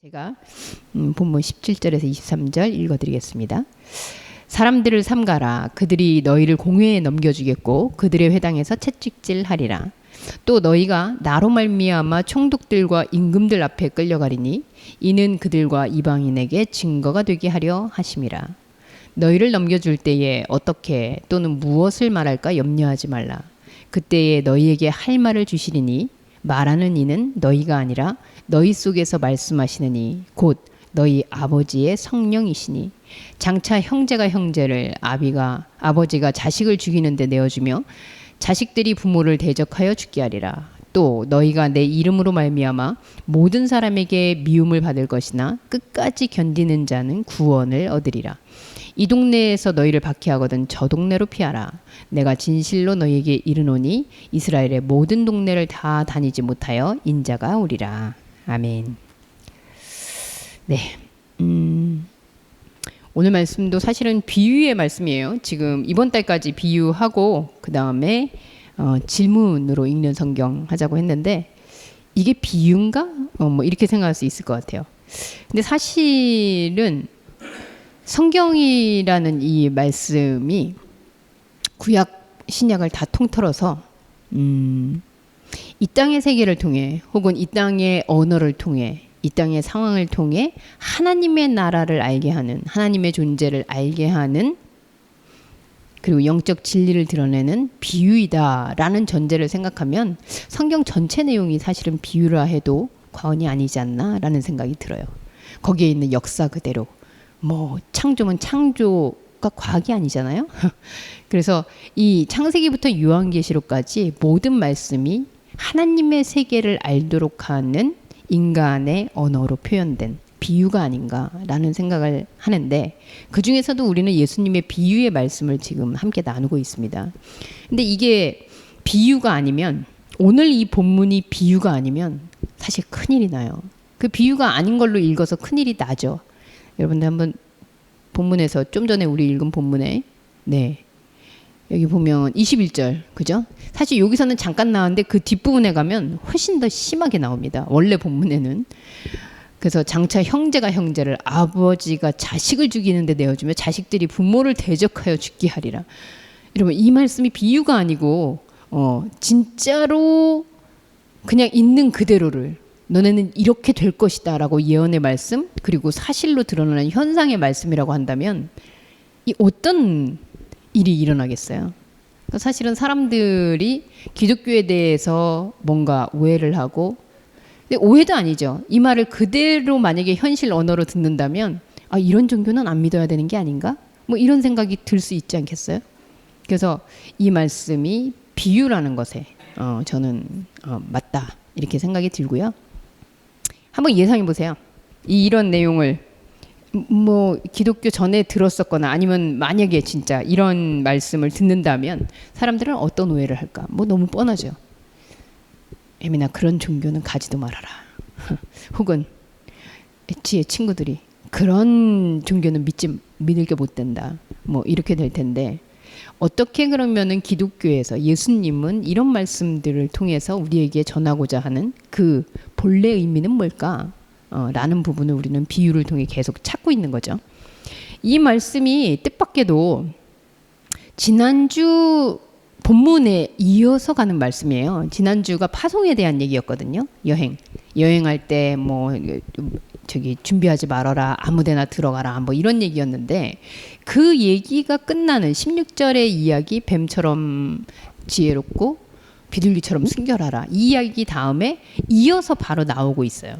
제가 본문 17절에서 23절 읽어드리겠습니다. 사람들을 삼가라. 그들이 너희를 공회에 넘겨주겠고 그들의 회당에서 채찍질하리라. 또 너희가 나로 말미암아 총독들과 임금들 앞에 끌려가리니 이는 그들과 이방인에게 증거가 되게 하려 하심이라. 너희를 넘겨줄 때에 어떻게 또는 무엇을 말할까 염려하지 말라. 그때에 너희에게 할 말을 주시리니 말하는 이는 너희가 아니라 너희 속에서 말씀하시느니 곧 너희 아버지의 성령이시니 장차 형제가 형제를 아버지가 자식을 죽이는 데 내어주며 자식들이 부모를 대적하여 죽게 하리라. 또 너희가 내 이름으로 말미암아 모든 사람에게 미움을 받을 것이나 끝까지 견디는 자는 구원을 얻으리라. 이 동네에서 너희를 박해하거든 저 동네로 피하라. 내가 진실로 너희에게 이르노니 이스라엘의 모든 동네를 다 다니지 못하여 인자가 오리라. 아멘. 네. 오늘 말씀도 사실은 비유의 말씀이에요. 지금 이번 달까지 비유하고 그 다음에 질문으로 읽는 성경 하자고 했는데 이게 비유인가? 뭐 이렇게 생각할 수 있을 것 같아요. 근데 사실은 성경이라는 이 말씀이 구약 신약을 다 통틀어서 이 땅의 세계를 통해 혹은 이 땅의 언어를 통해 이 땅의 상황을 통해 하나님의 나라를 알게 하는, 하나님의 존재를 알게 하는, 그리고 영적 진리를 드러내는 비유이다라는 전제를 생각하면 성경 전체 내용이 사실은 비유라 해도 과언이 아니지 않나라는 생각이 들어요. 거기에 있는 역사 그대로. 뭐 창조는 창조가 과학이 아니잖아요. 그래서 이 창세기부터 요한계시록까지 모든 말씀이 하나님의 세계를 알도록 하는 인간의 언어로 표현된 비유가 아닌가라는 생각을 하는데 그 중에서도 우리는 예수님의 비유의 말씀을 지금 함께 나누고 있습니다. 근데 이게 비유가 아니면, 오늘 이 본문이 비유가 아니면 사실 큰일이 나요. 그 비유가 아닌 걸로 읽어서 큰일이 나죠. 여러분들 한번 본문에서 좀 전에 우리 읽은 본문에 여기 보면 21절 그죠? 사실 여기서는 잠깐 나왔는데 그 뒷부분에 가면 훨씬 더 심하게 나옵니다. 원래 본문에는. 그래서 장차 형제가 형제를 아버지가 자식을 죽이는 데 내어주며 자식들이 부모를 대적하여 죽게 하리라. 여러분 이 말씀이 비유가 아니고 진짜로 그냥 있는 그대로를 너네는 이렇게 될 것이다 라고 예언의 말씀 그리고 사실로 드러나는 현상의 말씀이라고 한다면 이 어떤 일이 일어나겠어요? 그러니까 사실은 사람들이 기독교에 대해서 뭔가 오해를 하고, 근데 오해도 아니죠. 이 말을 그대로 만약에 현실 언어로 듣는다면 아 이런 종교는 안 믿어야 되는 게 아닌가? 뭐 이런 생각이 들 수 있지 않겠어요? 그래서 이 말씀이 비유라는 것에 저는 맞다 이렇게 생각이 들고요. 한번 예상해 보세요. 이런 내용을 뭐 기독교 전에 들었었거나 아니면 만약에 진짜 이런 말씀을 듣는다면 사람들은 어떤 오해를 할까? 뭐 너무 뻔하죠. 혜민아 그런 종교는 가지도 말아라. 혹은 엣지의 친구들이 그런 종교는 믿을 게 못 된다. 뭐 이렇게 될 텐데 어떻게 그러면은 기독교에서 예수님은 이런 말씀들을 통해서 우리에게 전하고자 하는 그 본래 의미는 뭘까? 라는 부분을 우리는 비유를 통해 계속 찾고 있는 거죠. 이 말씀이 뜻밖에도 지난주 본문에 이어서 가는 말씀이에요. 지난주가 파송에 대한 얘기였거든요. 여행할 때 뭐 저기 준비하지 말아라, 아무데나 들어가라, 뭐 이런 얘기였는데 그 얘기가 끝나는 16절의 이야기, 뱀처럼 지혜롭고 비둘기처럼 순결하라, 이 이야기 다음에 이어서 바로 나오고 있어요.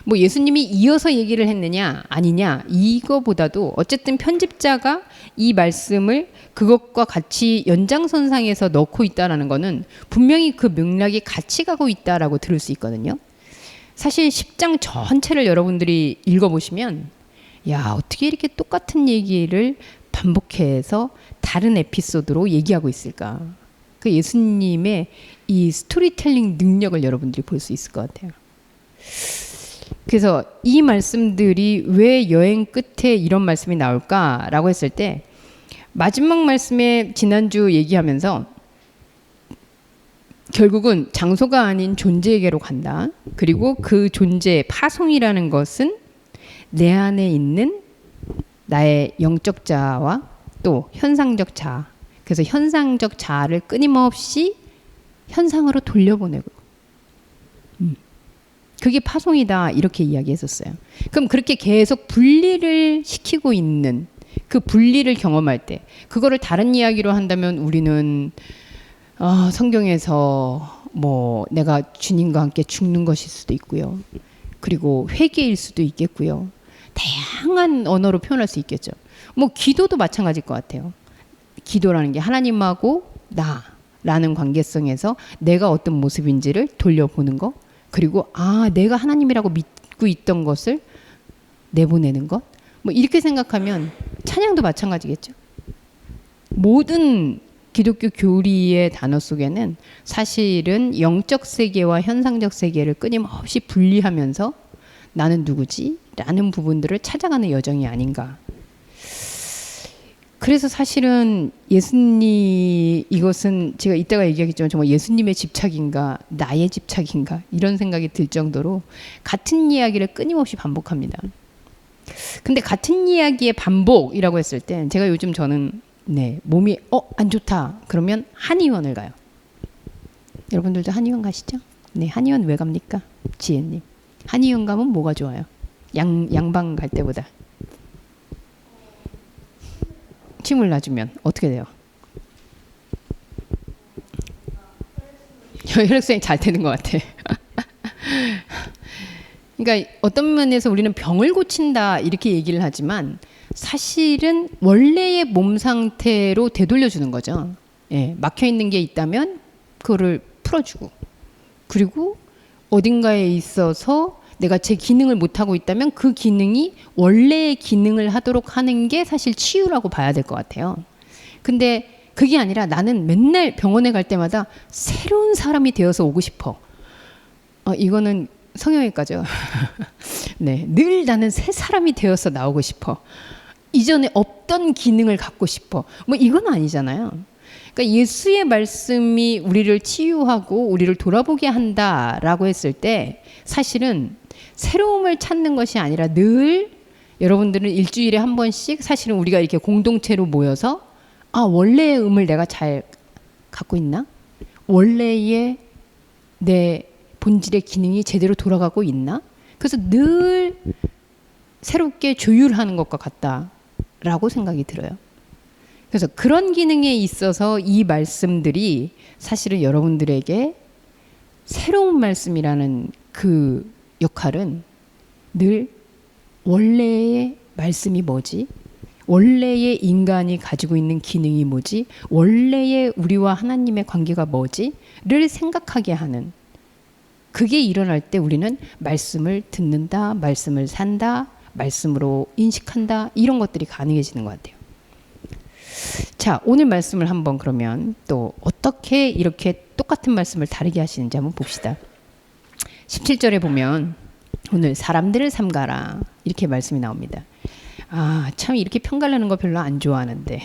뭐 예수님이 이어서 얘기를 했느냐 아니냐 이거보다도 어쨌든 편집자가 이 말씀을 그것과 같이 연장선상에서 넣고 있다라는 거는 분명히 그 맥락이 같이 가고 있다라고 들을 수 있거든요. 사실 10장 전체를 여러분들이 읽어보시면 야 어떻게 이렇게 똑같은 얘기를 반복해서 다른 에피소드로 얘기하고 있을까. 그 예수님의 이 스토리텔링 능력을 여러분들이 볼 수 있을 것 같아요. 그래서 이 말씀들이 왜 여행 끝에 이런 말씀이 나올까라고 했을 때 마지막 말씀에 지난주 얘기하면서 결국은 장소가 아닌 존재에게로 간다. 그리고 그 존재의 파송이라는 것은 내 안에 있는 나의 영적 자아와 또 현상적 자아. 그래서 현상적 자아를 끊임없이 현상으로 돌려보내고. 그게 파송이다. 이렇게 이야기했었어요. 그럼 그렇게 계속 분리를 시키고 있는 그 분리를 경험할 때 그거를 다른 이야기로 한다면 우리는 성경에서 뭐 내가 주님과 함께 죽는 것일 수도 있고요. 그리고 회개일 수도 있겠고요. 다양한 언어로 표현할 수 있겠죠. 뭐 기도도 마찬가지일 것 같아요. 기도라는 게 하나님하고 나라는 관계성에서 내가 어떤 모습인지를 돌려보는 것. 그리고 내가 하나님이라고 믿고 있던 것을 내보내는 것. 뭐 이렇게 생각하면 찬양도 마찬가지겠죠. 모든 기독교 교리의 단어 속에는 사실은 영적 세계와 현상적 세계를 끊임없이 분리하면서 나는 누구지? 라는 부분들을 찾아가는 여정이 아닌가. 그래서 사실은 예수님, 이것은 제가 이따가 얘기하겠지만 정말 예수님의 집착인가 나의 집착인가 이런 생각이 들 정도로 같은 이야기를 끊임없이 반복합니다. 근데 같은 이야기의 반복이라고 했을 때 제가 요즘 저는 몸이 안 좋다 그러면 한의원을 가요. 여러분들도 한의원 가시죠? 네, 한의원 왜 갑니까? 지혜님. 한의원 가면 뭐가 좋아요? 양방 갈 때보다. 침을 놔주면 어떻게 돼요? 혈액순환이 잘 되는 것 같아. 그러니까 어떤 면에서 우리는 병을 고친다 이렇게 얘기를 하지만 사실은 원래의 몸 상태로 되돌려주는 거죠. 예, 막혀있는 게 있다면 그거를 풀어주고 그리고 어딘가에 있어서 내가 제 기능을 못하고 있다면 그 기능이 원래의 기능을 하도록 하는 게 사실 치유라고 봐야 될 것 같아요. 근데 그게 아니라 나는 맨날 병원에 갈 때마다 새로운 사람이 되어서 오고 싶어. 이거는 성형외과죠. 네, 늘 나는 새 사람이 되어서 나오고 싶어. 이전에 없던 기능을 갖고 싶어. 뭐 이건 아니잖아요. 그러니까 예수의 말씀이 우리를 치유하고 우리를 돌아보게 한다라고 했을 때 사실은 새로움을 찾는 것이 아니라 늘 여러분들은 일주일에 한 번씩 사실은 우리가 이렇게 공동체로 모여서 원래의 음을 내가 잘 갖고 있나? 원래의 내 본질의 기능이 제대로 돌아가고 있나? 그래서 늘 새롭게 조율하는 것과 같다라고 생각이 들어요. 그래서 그런 기능에 있어서 이 말씀들이 사실은 여러분들에게 새로운 말씀이라는 그 역할은 늘 원래의 말씀이 뭐지? 원래의 인간이 가지고 있는 기능이 뭐지? 원래의 우리와 하나님의 관계가 뭐지? 를 생각하게 하는 그게 일어날 때 우리는 말씀을 듣는다, 말씀을 산다, 말씀으로 인식한다 이런 것들이 가능해지는 것 같아요. 자, 오늘 말씀을 한번 그러면 또 어떻게 이렇게 똑같은 말씀을 다르게 하시는지 한번 봅시다. 17절에 보면 오늘 사람들을 삼가라 이렇게 말씀이 나옵니다. 참 이렇게 편가르는 거 별로 안 좋아하는데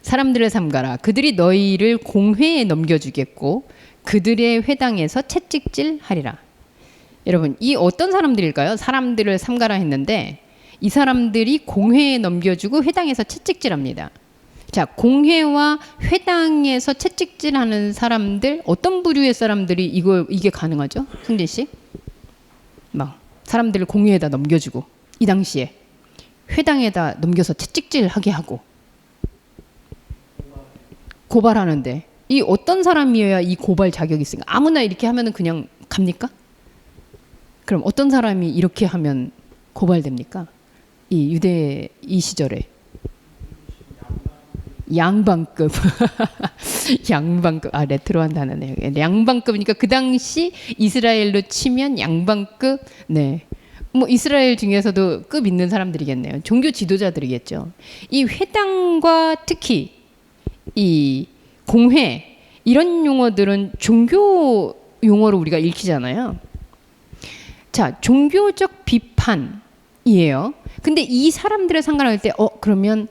사람들을 삼가라. 그들이 너희를 공회에 넘겨주겠고 그들의 회당에서 채찍질하리라. 여러분 이 어떤 사람들일까요? 사람들을 삼가라 했는데 이 사람들이 공회에 넘겨주고 회당에서 채찍질합니다. 자, 공회와 회당에서 채찍질하는 사람들 어떤 부류의 사람들이 이게 가능하죠? 승진 씨? 막 사람들을 공회에다 넘겨주고 이 당시에 회당에다 넘겨서 채찍질하게 하고 고발하는데 이 어떤 사람이어야 이 고발 자격이 있으니까 아무나 이렇게 하면은 그냥 갑니까? 그럼 어떤 사람이 이렇게 하면 고발됩니까? 이 유대 이 시절에 양반급 양반급 레트로한 단어네요. 양반급이니까 그 당시 이스라엘로 치면 양반급 뭐 이스라엘 중에서도 급 있는 사람들이겠네요. 종교 지도자들이겠죠. 이 회당과 특히 이 공회 이런 용어들은 종교 용어로 우리가 읽히잖아요. 자, 종교적 비판이에요. 근데 이 사람들을 상관할 때 그러면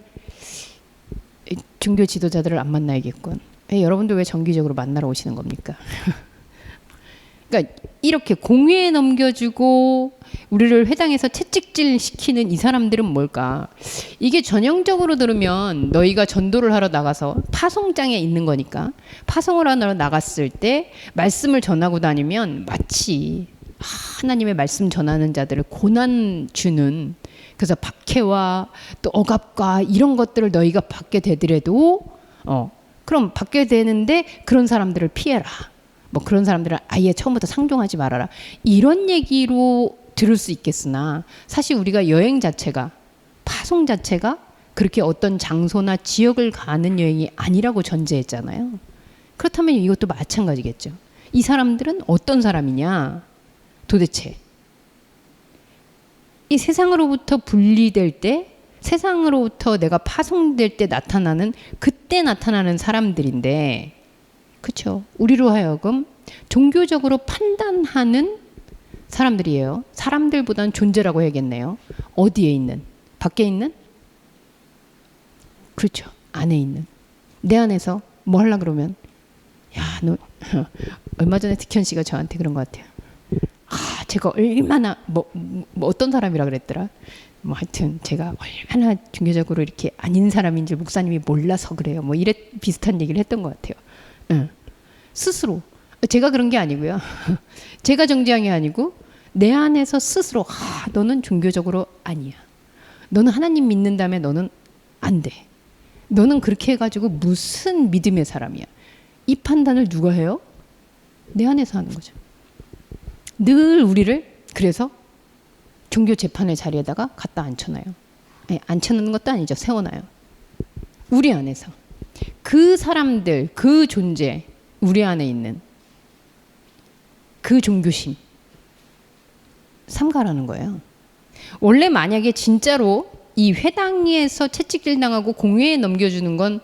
종교 지도자들을 안 만나야겠군. 여러분들 왜 정기적으로 만나러 오시는 겁니까? 그러니까 이렇게 공회에 넘겨주고 우리를 회당에서 채찍질 시키는 이 사람들은 뭘까? 이게 전형적으로 들으면 너희가 전도를 하러 나가서 파송장에 있는 거니까 파송을 하러 나갔을 때 말씀을 전하고 다니면 마치 하나님의 말씀 전하는 자들을 고난 주는, 그래서 박해와 또 억압과 이런 것들을 너희가 받게 되더라도 그럼 받게 되는데 그런 사람들을 피해라. 뭐 그런 사람들은 아예 처음부터 상종하지 말아라. 이런 얘기로 들을 수 있겠으나 사실 우리가 여행 자체가, 파송 자체가 그렇게 어떤 장소나 지역을 가는 여행이 아니라고 전제했잖아요. 그렇다면 이것도 마찬가지겠죠. 이 사람들은 어떤 사람이냐? 도대체 이 세상으로부터 분리될 때, 세상으로부터 내가 파송될 때 나타나는, 그때 나타나는 사람들인데, 그렇죠. 우리로 하여금 종교적으로 판단하는 사람들이에요. 사람들보다는 존재라고 해야겠네요. 어디에 있는? 밖에 있는? 그렇죠. 안에 있는. 내 안에서 뭐 하려고 그러면, 야, 너 얼마 전에 득현 씨가 저한테 그런 것 같아요. 제가 얼마나 뭐 어떤 사람이라 그랬더라. 뭐 하여튼 제가 얼마나 종교적으로 이렇게 아닌 사람인지 목사님이 몰라서 그래요. 뭐 이래 비슷한 얘기를 했던 것 같아요. 스스로 제가 그런 게 아니고요. 제가 정죄한 게 아니고 내 안에서 스스로 너는 종교적으로 아니야. 너는 하나님 믿는다며 너는 안 돼. 너는 그렇게 해가지고 무슨 믿음의 사람이야. 이 판단을 누가 해요? 내 안에서 하는 거죠. 늘 우리를 그래서 종교 재판의 자리에다가 갖다 앉혀놔요. 아니, 앉혀놓는 것도 아니죠. 세워놔요. 우리 안에서. 그 사람들, 그 존재, 우리 안에 있는 그 종교심 삼가라는 거예요. 원래 만약에 진짜로 이 회당에서 채찍질 당하고 공회에 넘겨주는 건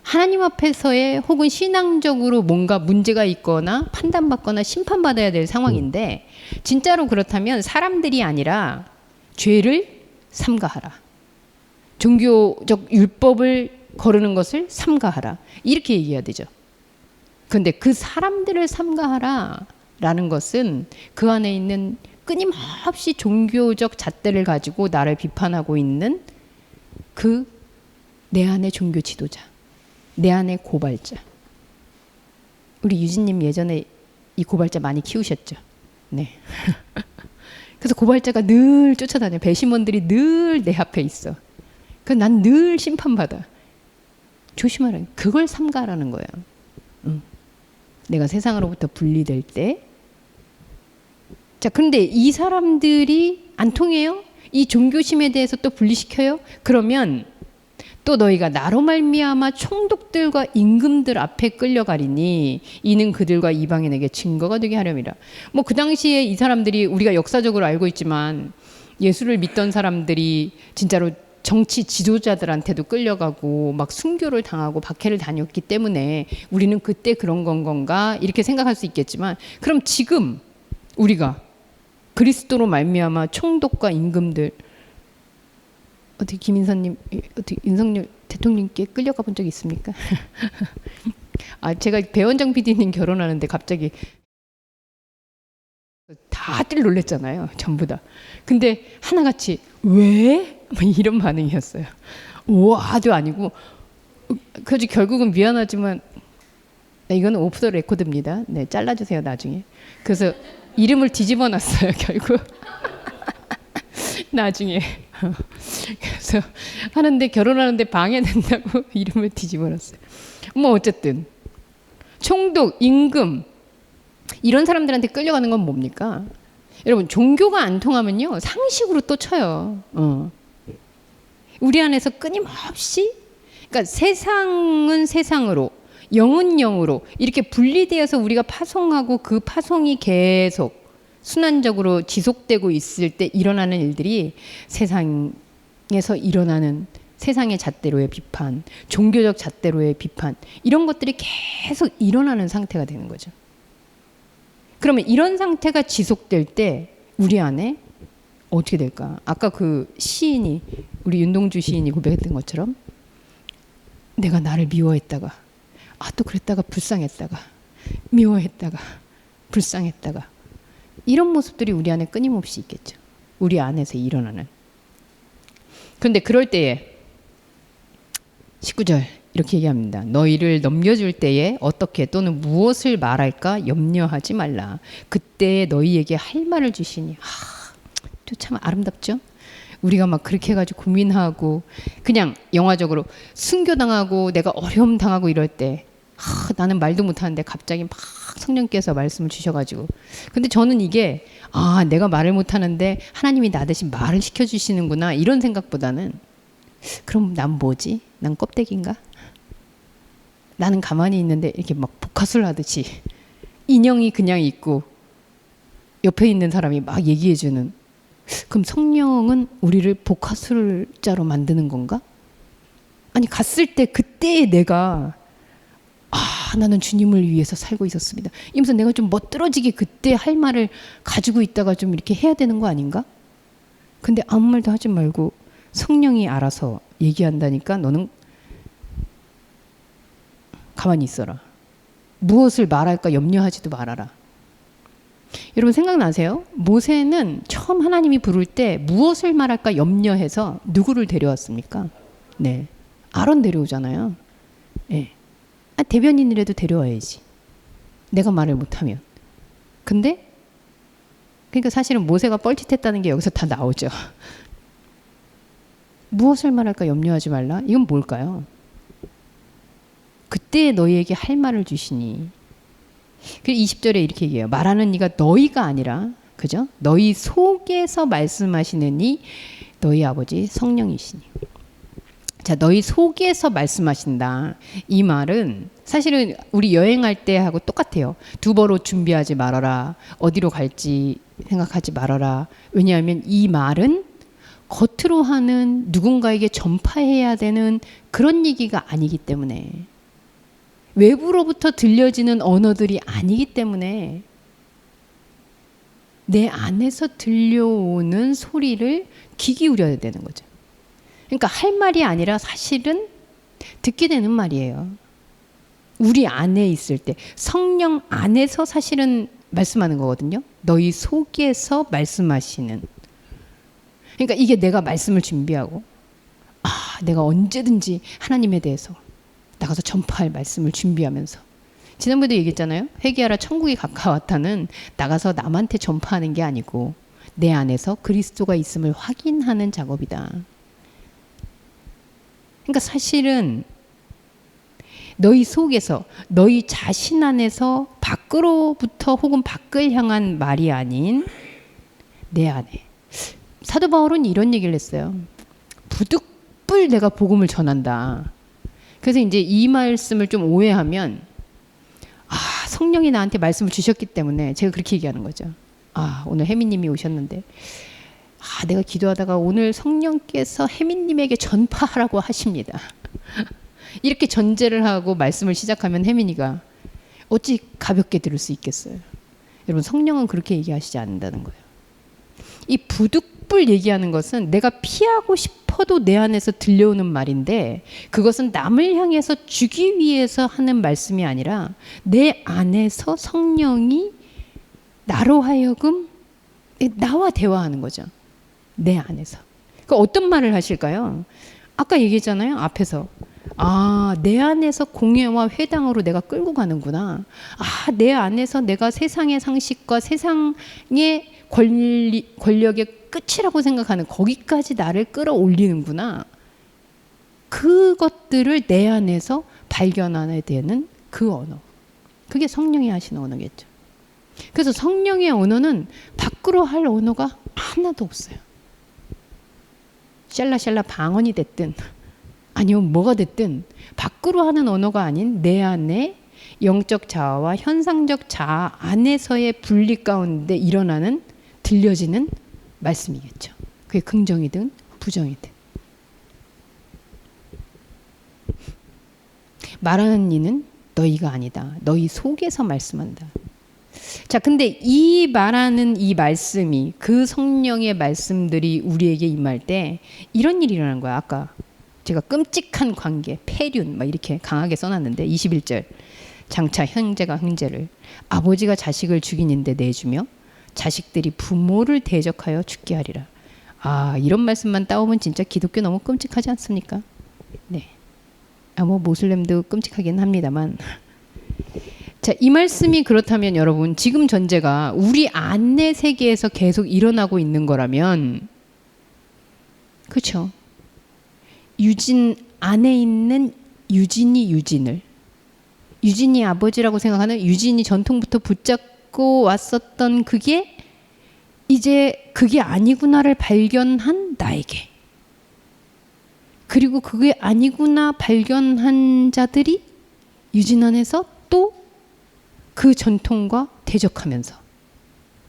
하나님 앞에서의 혹은 신앙적으로 뭔가 문제가 있거나 판단받거나 심판받아야 될 상황인데, 진짜로 그렇다면 사람들이 아니라 죄를 삼가하라. 종교적 율법을 거르는 것을 삼가하라. 이렇게 얘기해야 되죠. 그런데 그 사람들을 삼가하라 라는 것은 그 안에 있는 끊임없이 종교적 잣대를 가지고 나를 비판하고 있는 그 내 안의 종교 지도자, 내 안의 고발자. 우리 유진님 예전에 이 고발자 많이 키우셨죠? 네. 그래서 고발자가 늘 쫓아다녀. 배심원들이 늘 내 앞에 있어. 그래서 난 늘 심판받아. 조심하라. 그걸 삼가라는 거예요. 내가 세상으로부터 분리될 때. 자, 그런데 이 사람들이 안 통해요? 이 종교심에 대해서 또 분리시켜요? 그러면 또 너희가 나로 말미암아 총독들과 임금들 앞에 끌려가리니 이는 그들과 이방인에게 증거가 되게 하려니라. 뭐 그 당시에 이 사람들이 우리가 역사적으로 알고 있지만 예수를 믿던 사람들이 진짜로 정치 지도자들한테도 끌려가고 막 순교를 당하고 박해를 다녔기 때문에 우리는 그때 그런 건가 이렇게 생각할 수 있겠지만, 그럼 지금 우리가 그리스도로 말미암아 총독과 임금들, 어떻게 김인선님, 어떻게 윤석열 대통령께 끌려가 본 적 있습니까? 제가 배원장 PD님 결혼하는데 갑자기 다들 놀랬잖아요. 전부 다. 근데 하나같이 왜? 이런 반응이었어요. 와도 아니고. 그래서 결국은 미안하지만 이거는 오프 더 레코드입니다. 네, 잘라주세요 나중에. 그래서 이름을 뒤집어 놨어요 결국. 나중에. 그래서 하는데 결혼하는데 방해된다고 이름을 뒤집어 놨어요. 뭐 어쨌든 총독, 임금 이런 사람들한테 끌려가는 건 뭡니까? 여러분, 종교가 안 통하면요 상식으로 또 쳐요. 우리 안에서 끊임없이, 그러니까 세상은 세상으로, 영은 영으로 이렇게 분리되어서 우리가 파송하고 그 파송이 계속 순환적으로 지속되고 있을 때 일어나는 일들이 세상에서 일어나는 세상의 잣대로의 비판, 종교적 잣대로의 비판, 이런 것들이 계속 일어나는 상태가 되는 거죠. 그러면 이런 상태가 지속될 때 우리 안에 어떻게 될까? 아까 그 시인이, 우리 윤동주 시인이 고백했던 것처럼 내가 나를 미워했다가 또 그랬다가 불쌍했다가 미워했다가 불쌍했다가 이런 모습들이 우리 안에 끊임없이 있겠죠. 우리 안에서 일어나는. 그런데 그럴 때에 19절 이렇게 얘기합니다. 너희를 넘겨줄 때에 어떻게 또는 무엇을 말할까 염려하지 말라. 그때 너희에게 할 말을 주시니. 참 아름답죠? 우리가 막 그렇게 해가지고 고민하고 그냥 영화적으로 순교당하고 내가 어려움 당하고 이럴 때 나는 말도 못하는데 갑자기 막 성령께서 말씀을 주셔가지고 근데 저는 이게 내가 말을 못하는데 하나님이 나 대신 말을 시켜주시는구나 이런 생각보다는 그럼 난 뭐지? 난 껍데기인가? 나는 가만히 있는데 이렇게 막 복화술 하듯이 인형이 그냥 있고 옆에 있는 사람이 막 얘기해주는 그럼 성령은 우리를 복화술자로 만드는 건가? 아니 갔을 때 그때의 내가 나는 주님을 위해서 살고 있었습니다. 이러면서 내가 좀 멋들어지게 그때 할 말을 가지고 있다가 좀 이렇게 해야 되는 거 아닌가? 근데 아무 말도 하지 말고 성령이 알아서 얘기한다니까 너는 가만히 있어라. 무엇을 말할까 염려하지도 말아라. 여러분 생각나세요? 모세는 처음 하나님이 부를 때 무엇을 말할까 염려해서 누구를 데려왔습니까? 네, 아론 데려오잖아요. 네. 대변인이라도 데려와야지. 내가 말을 못하면. 근데 그러니까 사실은 모세가 뻘짓했다는 게 여기서 다 나오죠. 무엇을 말할까 염려하지 말라. 이건 뭘까요? 그때 너희에게 할 말을 주시니. 그리고 20절에 이렇게 얘기해요. 말하는 이가 너희가 아니라 그죠? 너희 속에서 말씀하시는 이 너희 아버지 성령이시니. 자, 너희 속에서 말씀하신다. 이 말은 사실은 우리 여행할 때 하고 똑같아요. 두버로 준비하지 말아라. 어디로 갈지 생각하지 말아라. 왜냐하면 이 말은 겉으로 하는 누군가에게 전파해야 되는 그런 얘기가 아니기 때문에 외부로부터 들려지는 언어들이 아니기 때문에 내 안에서 들려오는 소리를 귀 기울여야 되는 거죠. 그러니까 할 말이 아니라 사실은 듣게 되는 말이에요. 우리 안에 있을 때 성령 안에서 사실은 말씀하는 거거든요. 너희 속에서 말씀하시는. 그러니까 이게 내가 말씀을 준비하고 내가 언제든지 하나님에 대해서 나가서 전파할 말씀을 준비하면서 지난번에도 얘기했잖아요. 회개하라 천국이 가까웠다는 나가서 남한테 전파하는 게 아니고 내 안에서 그리스도가 있음을 확인하는 작업이다. 그러니까 사실은 너희 속에서 너희 자신 안에서 밖으로부터 혹은 밖을 향한 말이 아닌 내 안에. 사도 바울은 이런 얘기를 했어요. 부득불 내가 복음을 전한다. 그래서 이제 이 말씀을 좀 오해하면 성령이 나한테 말씀을 주셨기 때문에 제가 그렇게 얘기하는 거죠. 오늘 혜미님이 오셨는데 내가 기도하다가 오늘 성령께서 혜미님에게 전파하라고 하십니다. 이렇게 전제를 하고 말씀을 시작하면 혜민이가 어찌 가볍게 들을 수 있겠어요. 여러분 성령은 그렇게 얘기하시지 않는다는 거예요. 이 부득불 얘기하는 것은 내가 피하고 싶어도 내 안에서 들려오는 말인데 그것은 남을 향해서 주기 위해서 하는 말씀이 아니라 내 안에서 성령이 나로 하여금 나와 대화하는 거죠. 내 안에서. 그러니까 어떤 말을 하실까요? 아까 얘기했잖아요. 앞에서. 내 안에서 공예와 회당으로 내가 끌고 가는구나. 내 안에서 내가 세상의 상식과 세상의 권력의 끝이라고 생각하는 거기까지 나를 끌어올리는구나. 그것들을 내 안에서 발견하게 되는 그 언어. 그게 성령이 하시는 언어겠죠. 그래서 성령의 언어는 밖으로 할 언어가 하나도 없어요. 샬라샬라 방언이 됐든 아니면 뭐가 됐든 밖으로 하는 언어가 아닌 내 안에 영적 자아와 현상적 자아 안에서의 분리 가운데 일어나는 들려지는 말씀이겠죠. 그게 긍정이든 부정이든. 말하는 이는 너희가 아니다. 너희 속에서 말씀한다. 자, 근데 이 말하는 이 말씀이 그 성령의 말씀들이 우리에게 임할 때 이런 일이 일어난 거야. 아까 제가 끔찍한 관계, 폐륜 막 이렇게 강하게 써놨는데 21절 장차 형제가 형제를 아버지가 자식을 죽이는데 내주며 자식들이 부모를 대적하여 죽게 하리라. 아, 이런 말씀만 따오면 진짜 기독교 너무 끔찍하지 않습니까? 네. 뭐 모슬렘도 끔찍하긴 합니다만. 자, 이 말씀이 그렇다면 여러분 지금 전제가 우리 안의 세계에서 계속 일어나고 있는 거라면, 그렇죠? 유진 안에 있는 유진이 유진을, 유진이 아버지라고 생각하는 유진이 전통부터 붙잡고 왔었던 그게 이제 그게 아니구나를 발견한 나에게, 그리고 그게 아니구나 발견한 자들이 유진 안에서 또 그 전통과 대적하면서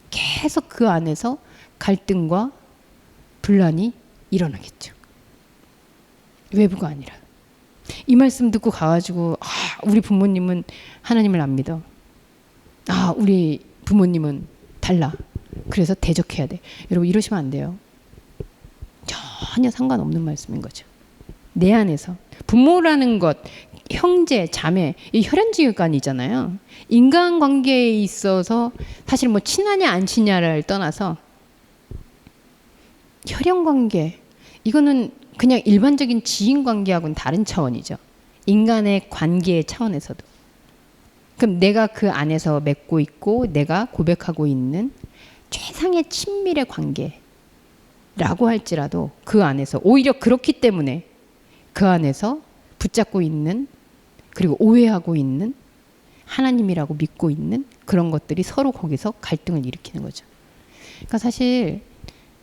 계속 그 안에서 갈등과 분란이 일어나겠죠. 외부가 아니라. 이 말씀 듣고 가가지고 우리 부모님은 하나님을 안 믿어. 우리 부모님은 달라. 그래서 대적해야 돼. 여러분 이러시면 안 돼요. 전혀 상관없는 말씀인 거죠. 내 안에서 부모라는 것, 형제, 자매, 이 혈연지간이잖아요. 인간관계에 있어서 사실 뭐 친하냐 안 친냐를 떠나서 혈연관계, 이거는 그냥 일반적인 지인관계하고는 다른 차원이죠. 인간의 관계의 차원에서도. 그럼 내가 그 안에서 맺고 있고 내가 고백하고 있는 최상의 친밀의 관계라고 할지라도 그 안에서 오히려 그렇기 때문에 그 안에서 붙잡고 있는, 그리고 오해하고 있는, 하나님이라고 믿고 있는 그런 것들이 서로 거기서 갈등을 일으키는 거죠. 그러니까 사실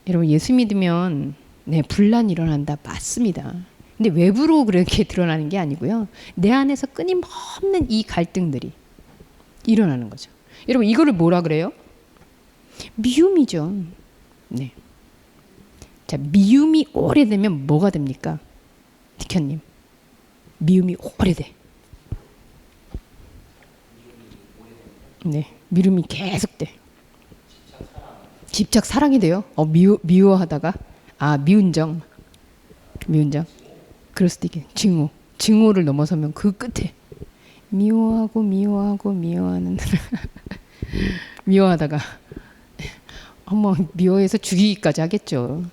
여러분 예수 믿으면 분란이 일어난다, 맞습니다. 근데 외부로 그렇게 드러나는 게 아니고요. 내 안에서 끊임없는 이 갈등들이 일어나는 거죠. 여러분 이거를 뭐라 그래요? 미움이죠. 네. 자, 미움이 오래되면 뭐가 됩니까? 디현님, 미움이 오래돼. 네, 미움이 계속 돼. 집착 사랑이 돼요. 미워하다가 미운정. 그럴 수도 있겠네. 증오를 넘어서면 그 끝에 미워하는 미워하다가 미워해서 죽이기까지 하겠죠.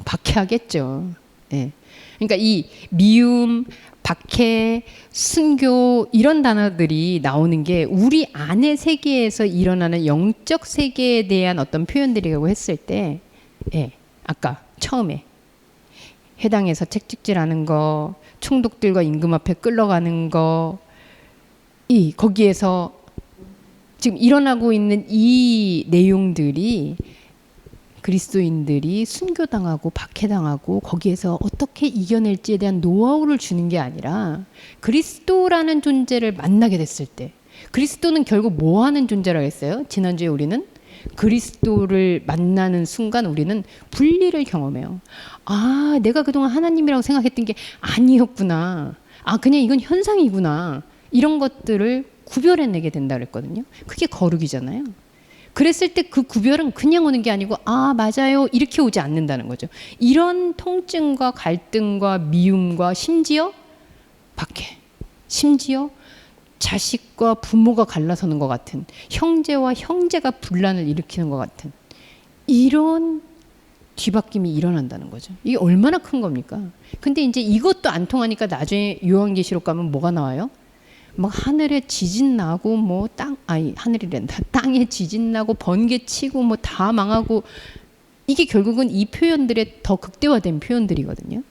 박해하겠죠. 네. 그러니까 이 미움, 박해, 순교 이런 단어들이 나오는 게 우리 안의 세계에서 일어나는 영적 세계에 대한 어떤 표현들이라고 했을 때, 아까 처음에 해당해서 책찍질하는 거, 총독들과 임금 앞에 끌려가는 거, 거기에서 지금 일어나고 있는 이 내용들이 그리스도인들이 순교당하고 박해당하고 거기에서 어떻게 이겨낼지에 대한 노하우를 주는 게 아니라 그리스도라는 존재를 만나게 됐을 때, 그리스도는 결국 뭐 하는 존재라고 했어요? 지난주에 우리는 그리스도를 만나는 순간 우리는 분리를 경험해요. 내가 그동안 하나님이라고 생각했던 게 아니었구나. 그냥 이건 현상이구나. 이런 것들을 구별해내게 된다 그랬거든요. 그게 거룩이잖아요. 그랬을 때 그 구별은 그냥 오는 게 아니고 맞아요 이렇게 오지 않는다는 거죠. 이런 통증과 갈등과 미움과 심지어 박해, 심지어 자식과 부모가 갈라서는 것 같은, 형제와 형제가 분란을 일으키는 것 같은 이런 뒤바뀜이 일어난다는 거죠. 이게 얼마나 큰 겁니까? 근데 이제 이것도 안 통하니까 나중에 요한계시록 가면 뭐가 나와요? 막 하늘에 지진 나고 하늘이란다. 땅에 지진 나고 번개 치고 다 망하고, 이게 결국은 이 표현들의 더 극대화된 표현들이거든요.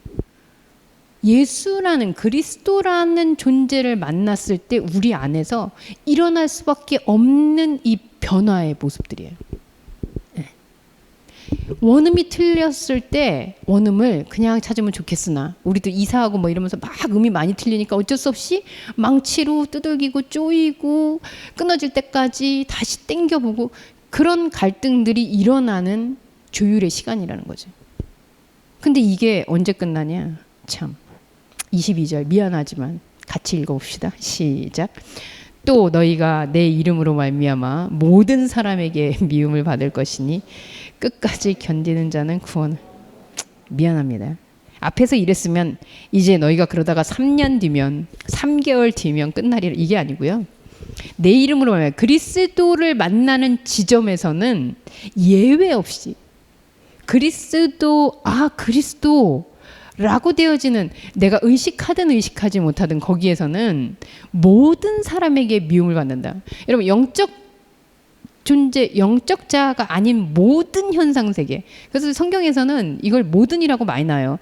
예수라는 그리스도라는 존재를 만났을 때 우리 안에서 일어날 수밖에 없는 이 변화의 모습들이에요. 원음이 틀렸을 때 원음을 그냥 찾으면 좋겠으나 우리도 이사하고 이러면서 막 음이 많이 틀리니까 어쩔 수 없이 망치로 두들기고 쪼이고 끊어질 때까지 다시 땡겨보고, 그런 갈등들이 일어나는 조율의 시간이라는 거죠. 근데 이게 언제 끝나냐? 참. 22절 미안하지만 같이 읽어봅시다. 시작. 또 너희가 내 이름으로 말미암아 모든 사람에게 미움을 받을 것이니 끝까지 견디는 자는 구원을. 미안합니다. 앞에서 이랬으면 이제 너희가 그러다가 3년 뒤면 3개월 뒤면 끝나리라 이게 아니고요. 내 이름으로 말하면 그리스도를 만나는 지점에서는 예외 없이 그리스도라고 되어지는 내가 의식하든 의식하지 못하든 거기에서는 모든 사람에게 미움을 받는다. 여러분 영적 존재, 영적 자가 아닌 모든 현상 세계. 그래서 성경에서는 이걸 모든이라고 많이 나와요.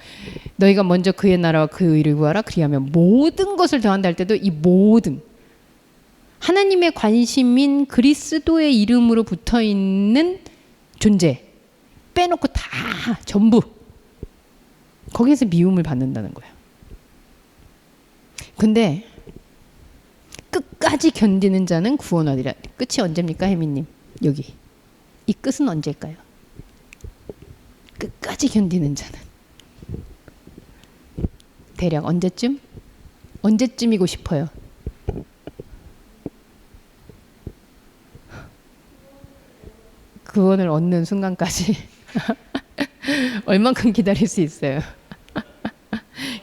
너희가 먼저 그의 나라와 그 의를 구하라. 그리하면 모든 것을 더한다 할 때도 이 모든 하나님의 관심인 그리스도의 이름으로 붙어 있는 존재 빼놓고 다 전부 거기에서 미움을 받는다는 거예요. 근데 끝까지 견디는 자는 구원하리라. 끝이 언제입니까, 혜미님? 여기 이 끝은 언제일까요? 끝까지 견디는 자는 대략 언제쯤? 언제쯤이고 싶어요? 구원을 얻는 순간까지 얼만큼 기다릴 수 있어요?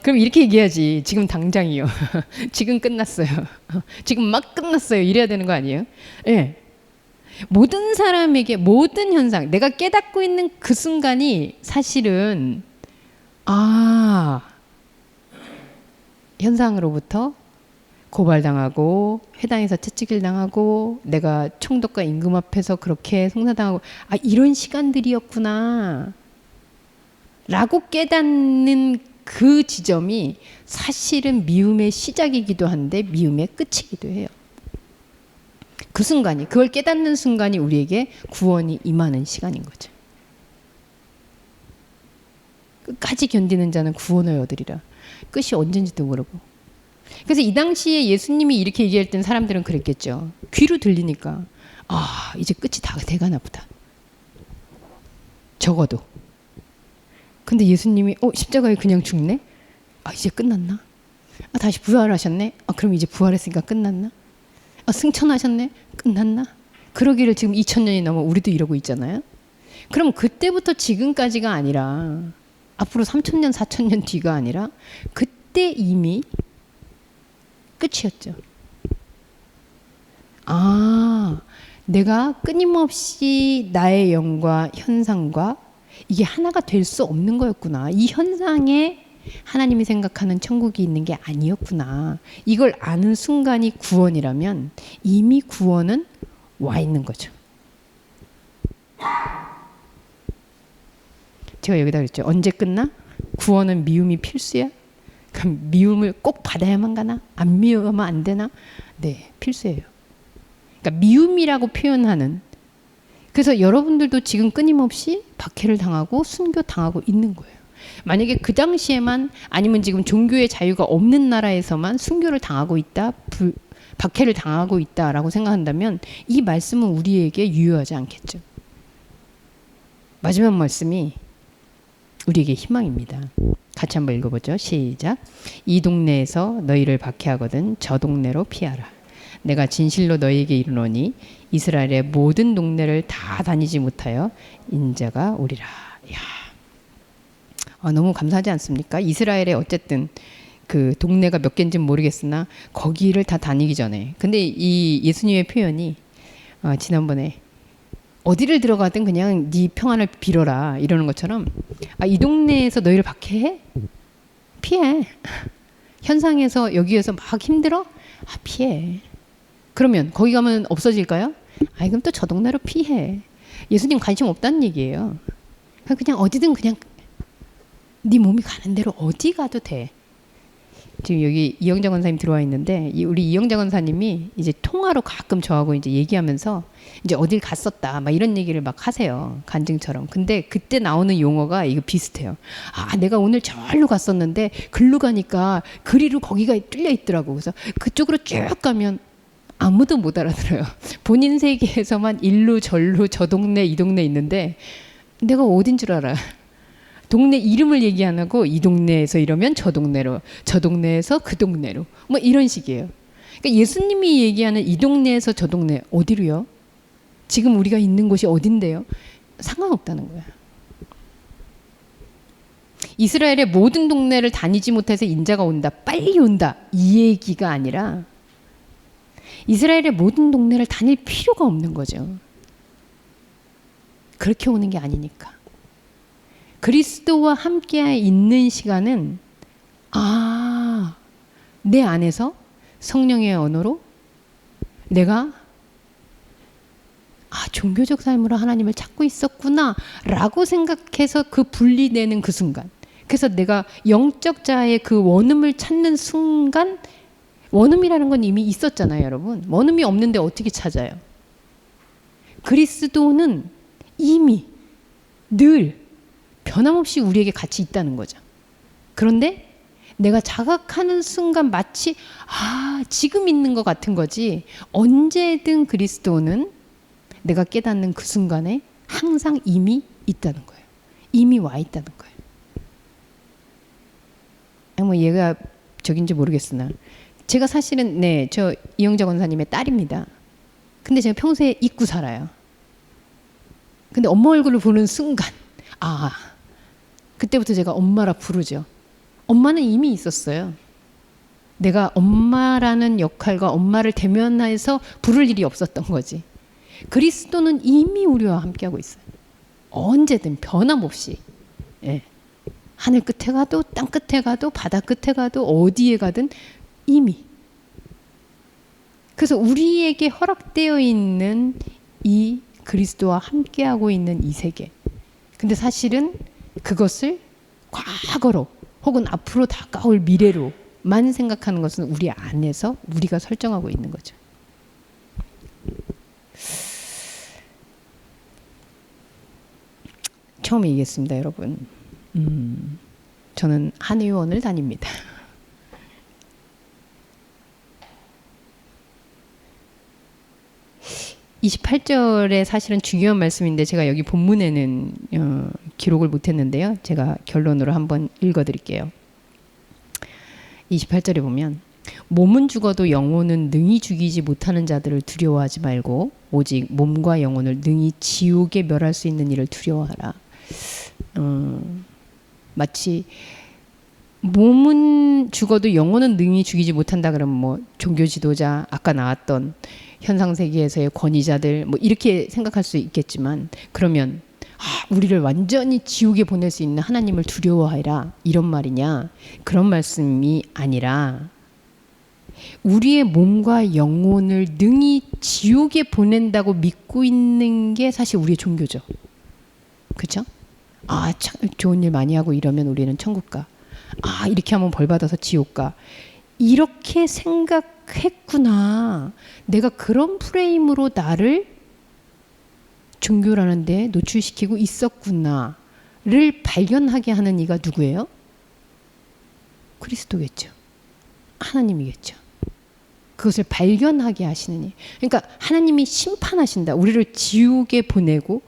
그럼 이렇게 얘기하지. 지금 당장이요. 지금 끝났어요. 지금 막 끝났어요. 이래야 되는 거 아니에요? 예. 네. 모든 사람에게 모든 현상 내가 깨닫고 있는 그 순간이 사실은 현상으로부터 고발당하고 회당에서 채찍질 당하고 내가 총독과 임금 앞에서 그렇게 송사당하고 이런 시간들이었구나 라고 깨닫는 그 지점이 사실은 미움의 시작이기도 한데 미움의 끝이기도 해요. 그 순간이 그걸 깨닫는 순간이 우리에게 구원이 임하는 시간인 거죠. 끝까지 견디는 자는 구원을 얻으리라. 끝이 언젠지도 모르고. 그래서 이 당시에 예수님이 이렇게 얘기할 땐 사람들은 그랬겠죠. 귀로 들리니까 이제 끝이 다 돼가나 보다. 적어도. 근데 예수님이 십자가에 그냥 죽네? 이제 끝났나? 다시 부활하셨네? 그럼 이제 부활했으니까 끝났나? 승천하셨네? 끝났나? 그러기를 지금 2000년이 넘어 우리도 이러고 있잖아요. 그럼 그때부터 지금까지가 아니라 앞으로 3000년, 4000년 뒤가 아니라 그때 이미 끝이었죠. 내가 끊임없이 나의 영과 현상과 이게 하나가 될 수 없는 거였구나. 이 현상에 하나님이 생각하는 천국이 있는 게 아니었구나. 이걸 아는 순간이 구원이라면 이미 구원은 와 있는 거죠. 제가 여기다 그랬죠. 언제 끝나? 구원은 미움이 필수야? 그럼 미움을 꼭 받아야만 가나? 안 미우면 안 되나? 네, 필수예요. 그러니까 미움이라고 표현하는 그래서 여러분들도 지금 끊임없이 박해를 당하고 순교당하고 있는 거예요. 만약에 그 당시에만 아니면 지금 종교의 자유가 없는 나라에서만 순교를 당하고 있다, 박해를 당하고 있다라고 생각한다면 이 말씀은 우리에게 유효하지 않겠죠. 마지막 말씀이 우리에게 희망입니다. 같이 한번 읽어보죠. 시작. 이 동네에서 너희를 박해하거든 저 동네로 피하라. 내가 진실로 너희에게 이르노니 이스라엘의 모든 동네를 다 다니지 못하여 인자가 오리라. 너무 감사하지 않습니까? 이스라엘에 어쨌든 그 동네가 몇 개인지는 모르겠으나 거기를 다 다니기 전에 근데 이 예수님의 표현이 지난번에 어디를 들어가든 그냥 네 평안을 빌어라 이러는 것처럼 이 동네에서 너희를 박해해? 피해. 현상에서 여기에서 막 힘들어? 피해. 그러면 거기 가면 없어질까요? 그럼 또 저 동네로 피해. 예수님 관심 없다는 얘기예요. 그냥 어디든 그냥 네 몸이 가는 대로 어디 가도 돼. 지금 여기 이영자 권사님 들어와 있는데 우리 이영자 권사님이 이제 통화로 가끔 저하고 이제 얘기하면서 이제 어딜 갔었다 막 이런 얘기를 막 하세요. 간증처럼. 근데 그때 나오는 용어가 이거 비슷해요. 내가 오늘 저기로 갔었는데 글로 가니까 그리로 거기가 뚫려 있더라고. 그래서 그쪽으로 쭉 가면 아무도 못 알아들어요. 본인 세계에서만 일로 절로 저 동네 이 동네 있는데 내가 어딘 줄 알아. 동네 이름을 얘기 안 하고 이 동네에서 이러면 저 동네로, 저 동네에서 그 동네로 뭐 이런 식이에요. 그러니까 예수님이 얘기하는 이 동네에서 저 동네 어디로요? 지금 우리가 있는 곳이 어딘데요? 상관없다는 거야. 이스라엘의 모든 동네를 다니지 못해서 인자가 온다, 빨리 온다, 이 얘기가 아니라 이스라엘의 모든 동네를 다닐 필요가 없는 거죠. 그렇게 오는 게 아니니까. 그리스도와 함께 있는 시간은 내 안에서 성령의 언어로 내가 종교적 삶으로 하나님을 찾고 있었구나 라고 생각해서 그 분리되는 그 순간, 그래서 내가 영적 자의 그 원음을 찾는 순간, 원음이라는 건 이미 있었잖아요, 여러분. 원음이 없는데 어떻게 찾아요? 그리스도는 이미 늘 변함없이 우리에게 같이 있다는 거죠. 그런데 내가 자각하는 순간 마치 지금 있는 것 같은 거지, 언제든 그리스도는 내가 깨닫는 그 순간에 항상 이미 있다는 거예요. 이미 와 있다는 거예요. 뭐 얘가 저긴지 모르겠으나 제가 사실은 저 이영자 권사님의 딸입니다. 근데 제가 평소에 잊고 살아요. 근데 엄마 얼굴을 보는 순간 그때부터 제가 엄마라 부르죠. 엄마는 이미 있었어요. 내가 엄마라는 역할과 엄마를 대면해서 부를 일이 없었던 거지. 그리스도는 이미 우리와 함께하고 있어요. 언제든 변함없이. 하늘 끝에 가도 땅 끝에 가도 바다 끝에 가도 어디에 가든 이미. 그래서 우리에게 허락되어 있는 이 그리스도와 함께하고 있는 이 세계. 근데 사실은 그것을 과거로 혹은 앞으로 다가올 미래로만 생각하는 것은 우리 안에서 우리가 설정하고 있는 거죠. 처음에 얘기했습니다, 여러분. 저는 한의원을 다닙니다. (28절에) 사실은 중요한 말씀인데 제가 여기 본문에는 기록을 못했는데요. 제가 결론으로 한번 읽어드릴게요. 28절에 보면 몸은 죽어도 영혼은 능히 죽이지 못하는 자들을 두려워하지 말고 오직 몸과 영혼을 능히 지옥에 멸할 수 있는 이를 두려워하라. 마치 몸은 죽어도 영혼은 능히 죽이지 못한다 그러면 뭐 종교 지도자, 아까 나왔던 현상세계에서의 권위자들 뭐 이렇게 생각할 수 있겠지만, 그러면 우리를 완전히 지옥에 보낼 수 있는 하나님을 두려워하라 이런 말이냐? 그런 말씀이 아니라 우리의 몸과 영혼을 능히 지옥에 보낸다고 믿고 있는 게 사실 우리의 종교죠. 그렇죠? 좋은 일 많이 하고 이러면 우리는 천국 가. 이렇게 하면 벌 받아서 지옥 가. 이렇게 생각했구나. 내가 그런 프레임으로 나를 종교라는 데 노출시키고 있었구나를 발견하게 하는 이가 누구예요? 그리스도겠죠. 하나님이겠죠. 그것을 발견하게 하시는 이. 그러니까 하나님이 심판하신다. 우리를 지옥에 보내고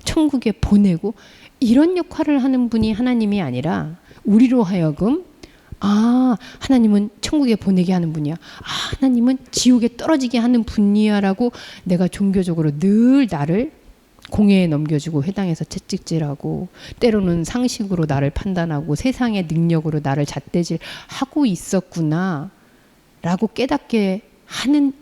천국에 보내고 이런 역할을 하는 분이 하나님이 아니라 우리로 하여금 하나님은 천국에 보내게 하는 분이야. 하나님은 지옥에 떨어지게 하는 분이야 라고 내가 종교적으로 늘 나를 공회에 넘겨주고 회당에서 채찍질하고 때로는 상식으로 나를 판단하고 세상의 능력으로 나를 잣대질하고 있었구나 라고 깨닫게 하는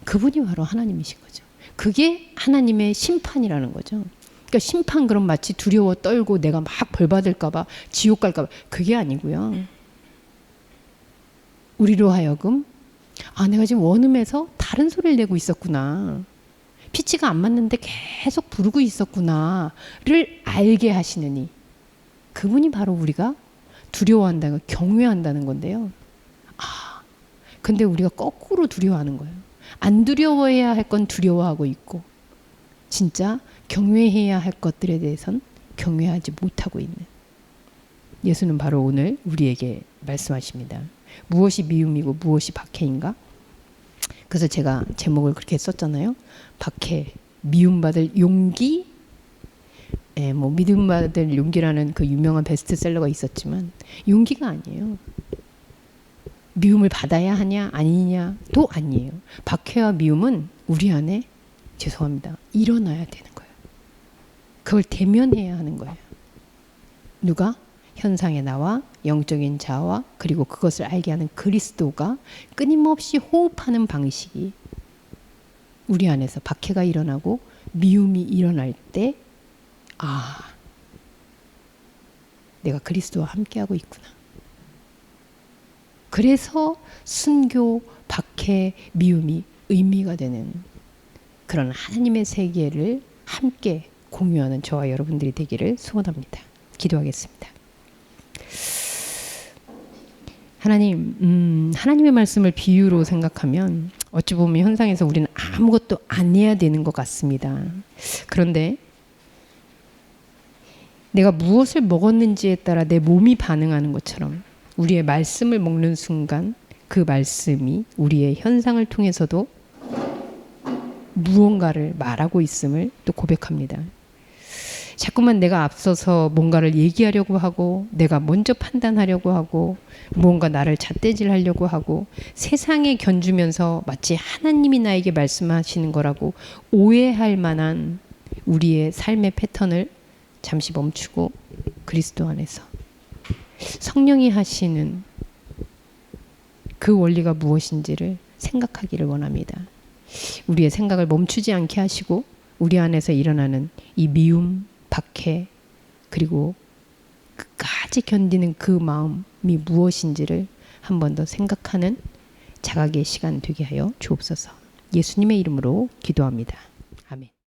그분이 바로 하나님이신 거죠. 그게 하나님의 심판이라는 거죠. 그러니까 심판 그럼 마치 두려워 떨고 내가 막 벌 받을까 봐 지옥 갈까 봐, 그게 아니고요. 우리로 하여금 내가 지금 원음에서 다른 소리를 내고 있었구나. 피치가 안 맞는데 계속 부르고 있었구나를 알게 하시는 이. 그분이 바로 우리가 두려워한다는, 경외한다는 건데요. 근데 우리가 거꾸로 두려워하는 거예요. 안 두려워해야 할 건 두려워하고 있고 진짜 경외해야 할 것들에 대해선 경외하지 못하고 있는. 예수는 바로 오늘 우리에게 말씀하십니다. 무엇이 미움이고 무엇이 박해인가? 그래서 제가 제목을 그렇게 썼잖아요. 박해, 미움받을 용기, 뭐 믿음받을 용기라는 그 유명한 베스트셀러가 있었지만 용기가 아니에요. 미움을 받아야 하냐 아니냐도 아니에요. 박해와 미움은 우리 안에 일어나야 되는 거예요. 그걸 대면해야 하는 거예요. 누가? 현상의 나와 영적인 자와 그리고 그것을 알게 하는 그리스도가 끊임없이 호흡하는 방식이 우리 안에서 박해가 일어나고 미움이 일어날 때, 아, 내가 그리스도와 함께하고 있구나. 그래서 순교, 박해, 미움이 의미가 되는 그런 하나님의 세계를 함께 공유하는 저와 여러분들이 되기를 소원합니다. 기도하겠습니다. 하나님, 하나님의 말씀을 비유로 생각하면 어찌 보면 현상에서 우리는 아무것도 안 해야 되는 것 같습니다. 그런데 내가 무엇을 먹었는지에 따라 내 몸이 반응하는 것처럼 우리의 말씀을 먹는 순간 그 말씀이 우리의 현상을 통해서도 무언가를 말하고 있음을 또 고백합니다. 자꾸만 내가 앞서서 뭔가를 얘기하려고 하고 내가 먼저 판단하려고 하고 무언가 나를 잣대질하려고 하고 세상에 견주면서 마치 하나님이 나에게 말씀하시는 거라고 오해할 만한 우리의 삶의 패턴을 잠시 멈추고 그리스도 안에서 성령이 하시는 그 원리가 무엇인지를 생각하기를 원합니다. 우리의 생각을 멈추지 않게 하시고 우리 안에서 일어나는 이 미움, 박해 그리고 끝까지 견디는 그 마음이 무엇인지를 한 번 더 생각하는 자각의 시간 되게 하여 주옵소서. 예수님의 이름으로 기도합니다.